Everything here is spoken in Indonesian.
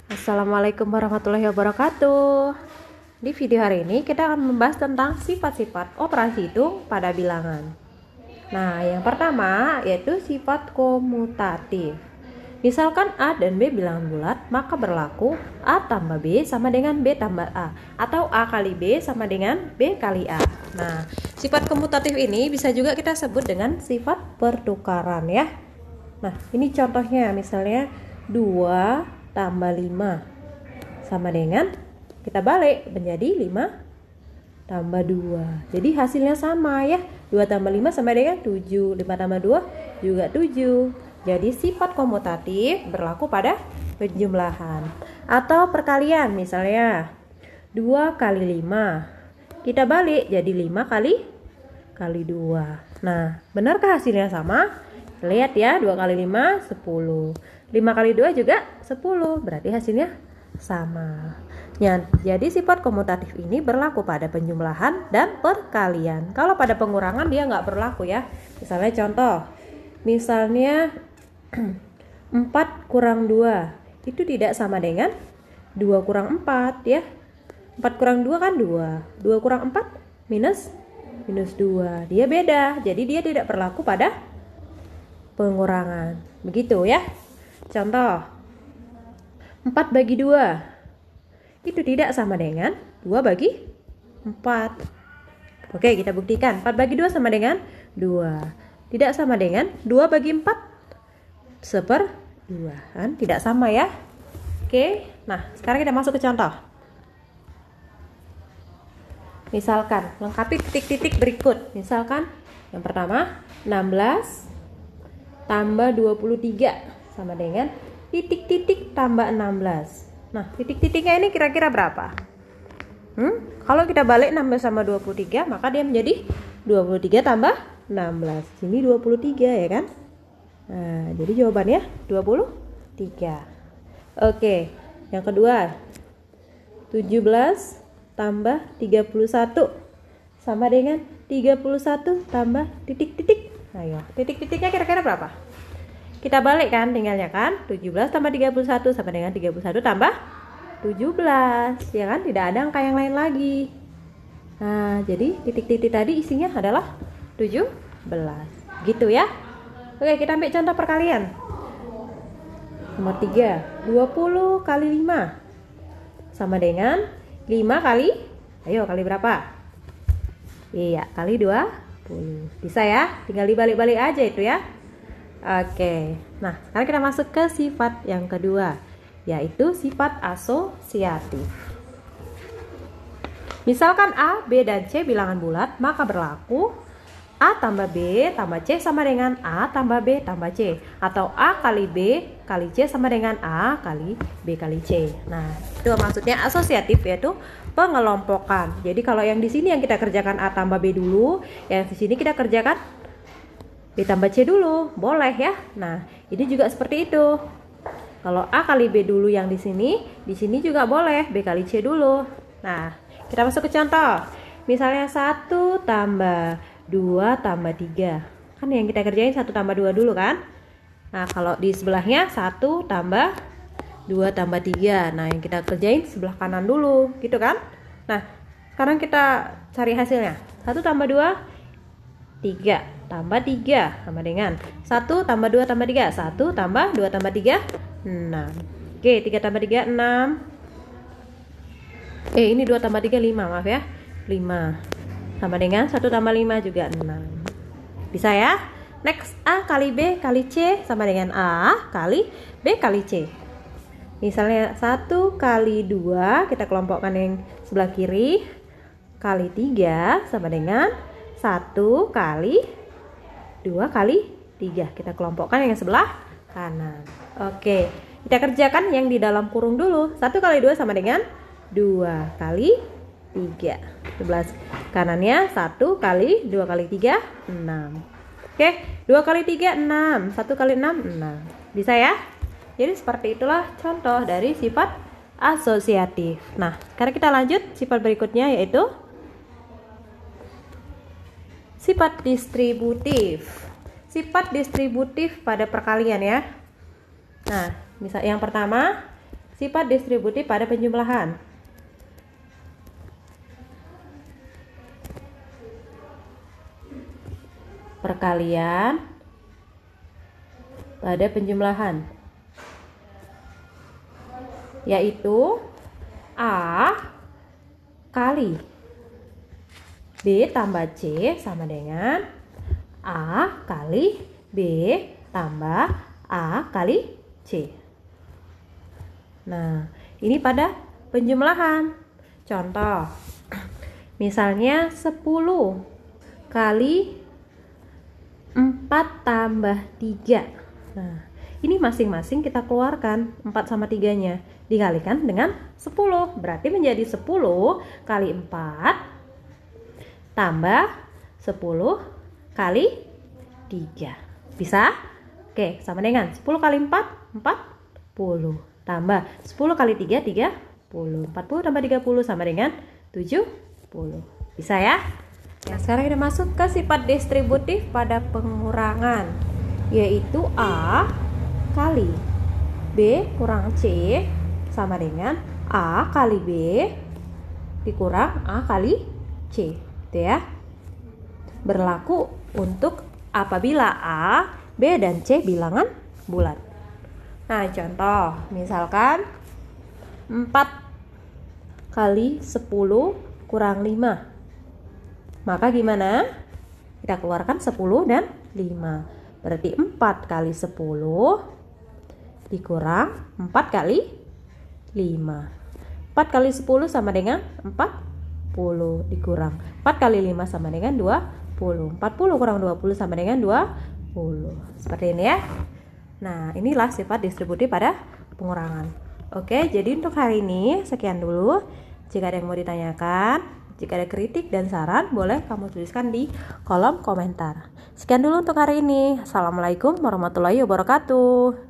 Assalamualaikum warahmatullahi wabarakatuh. Di video hari ini kita akan membahas tentang sifat-sifat operasi hitung pada bilangan. Nah, yang pertama yaitu sifat komutatif. Misalkan A dan B bilangan bulat, maka berlaku A tambah B sama dengan B tambah A, atau A kali B sama dengan B kali A. Nah, sifat komutatif ini bisa juga kita sebut dengan sifat pertukaran ya. Nah, ini contohnya, misalnya 2 tambah 5 sama dengan, kita balik menjadi 5 tambah 2. Jadi hasilnya sama ya. 2 tambah 5 sama dengan 7. 5 tambah 2 juga 7. Jadi sifat komutatif berlaku pada penjumlahan atau perkalian. Misalnya 2 kali 5, kita balik jadi 5 kali 2. Nah, benarkah hasilnya sama? Lihat ya, 2 kali 5 10. 5 kali 2 juga 10, berarti hasilnya sama. Jadi sifat komutatif ini berlaku pada penjumlahan dan perkalian. Kalau pada pengurangan dia nggak berlaku ya. Misalnya contoh, misalnya 4 kurang 2 itu tidak sama dengan 2 kurang 4 ya. 4 kurang 2 kan 2. 2 kurang 4 minus 2. Dia beda, jadi dia tidak berlaku pada pengurangan. Begitu ya. Contoh, 4 bagi 2 itu tidak sama dengan 2 bagi 4. Oke, kita buktikan. 4 bagi 2 sama dengan 2. Tidak sama dengan 2 bagi 4 1/2. Kan? Tidak sama ya. Oke, nah sekarang kita masuk ke contoh. Misalkan, lengkapi titik-titik berikut. Misalkan, yang pertama, 16 tambah 23 sama dengan titik-titik tambah 16. Nah, titik-titiknya ini kira-kira berapa? Kalau kita balik 16 sama 23, maka dia menjadi 23 tambah 16. Sini 23 ya kan? Nah, jadi jawabannya 23. Oke, yang kedua, 17 tambah 31 sama dengan 31 tambah titik-titik. Ayo, titik-titiknya kira-kira berapa? Kita balik kan, tinggalnya kan 17 tambah 31 sama dengan 31 tambah 17 ya kan, tidak ada angka yang lain lagi. Nah, jadi titik-titik tadi isinya adalah 17 gitu ya. Oke, kita ambil contoh perkalian. Nomor 3, 20 kali 5 sama dengan 5 kali, ayo kali berapa? Iya, kali 20. Bisa ya, tinggal dibalik-balik aja itu ya. Oke, nah sekarang kita masuk ke sifat yang kedua, yaitu sifat asosiatif. Misalkan A, B, dan C bilangan bulat, maka berlaku A tambah B tambah C sama dengan A tambah B tambah C, atau A kali B kali C sama dengan A kali B kali C. Nah, itu maksudnya asosiatif, yaitu pengelompokan. Jadi kalau yang di sini yang kita kerjakan A tambah B dulu, yang di sini kita kerjakan B tambah C dulu, boleh ya. Nah, ini juga seperti itu. Kalau A kali B dulu yang di sini juga boleh B kali C dulu. Nah, kita masuk ke contoh. Misalnya 1 tambah 2 tambah 3. Kan yang kita kerjain 1 tambah 2 dulu kan? Nah, kalau di sebelahnya 1 tambah 2 tambah 3. Nah, yang kita kerjain sebelah kanan dulu, gitu kan? Nah, sekarang kita cari hasilnya. 1 tambah 2, 3 tambah 3 sama dengan 1 tambah 2 tambah 3. 1 tambah 2 tambah 3, 6. Oke, 3 tambah 3, 6. Ini 2 tambah 3, 5, maaf ya, 5. Sama dengan 1 tambah 5 juga 6. Bisa ya. Next, A kali B kali C sama dengan A kali B kali C. Misalnya 1 kali 2, kita kelompokkan yang sebelah kiri, kali 3 sama dengan 1 kali 2 kali 3. Kita kelompokkan yang sebelah kanan. Oke, kita kerjakan yang di dalam kurung dulu. 1 kali 2 sama dengan 2 kali 3. 11. Kanannya 1 kali 2 kali 3, 6. Oke, 2 kali 3, 6. 1 kali 6, 6. Bisa ya? Jadi seperti itulah contoh dari sifat asosiatif. Nah, sekarang kita lanjut sifat berikutnya, yaitu sifat distributif. Sifat distributif pada perkalian ya. Nah, misal yang pertama sifat distributif pada penjumlahan. Perkalian pada penjumlahan, yaitu A kali B tambah C sama dengan A kali B tambah A kali C. Nah, ini pada penjumlahan. Contoh, misalnya 10 kali 4 tambah 3. Nah, ini masing-masing kita keluarkan 4 sama 3-nya. Dikalikan dengan 10. Berarti menjadi 10 kali 4 tambah 10 kali 3. Bisa? Oke, sama dengan 10 kali 4, 40. Tambah 10 kali 3, 30. 40 tambah 30 sama dengan 70. Bisa ya? Nah, sekarang kita masuk ke sifat distributif pada pengurangan, yaitu A kali B kurang C sama dengan A kali B dikurang A kali C. Itu ya. Berlaku untuk apabila A, B, dan C bilangan bulat. Nah, contoh, misalkan 4 kali 10 kurang 5. Maka gimana? Kita keluarkan 10 dan 5. Berarti 4 kali 10 dikurang 4 kali 5. 4 kali 10 sama dengan 40 dikurang 4 kali 5 sama dengan 20. 40 kurang 20 sama dengan 20. Seperti ini ya. Nah, inilah sifat distributif pada pengurangan. Oke, jadi untuk hari ini sekian dulu. Jika ada yang mau ditanyakan, jika ada kritik dan saran, boleh kamu tuliskan di kolom komentar. Sekian dulu untuk hari ini. Assalamualaikum warahmatullahi wabarakatuh.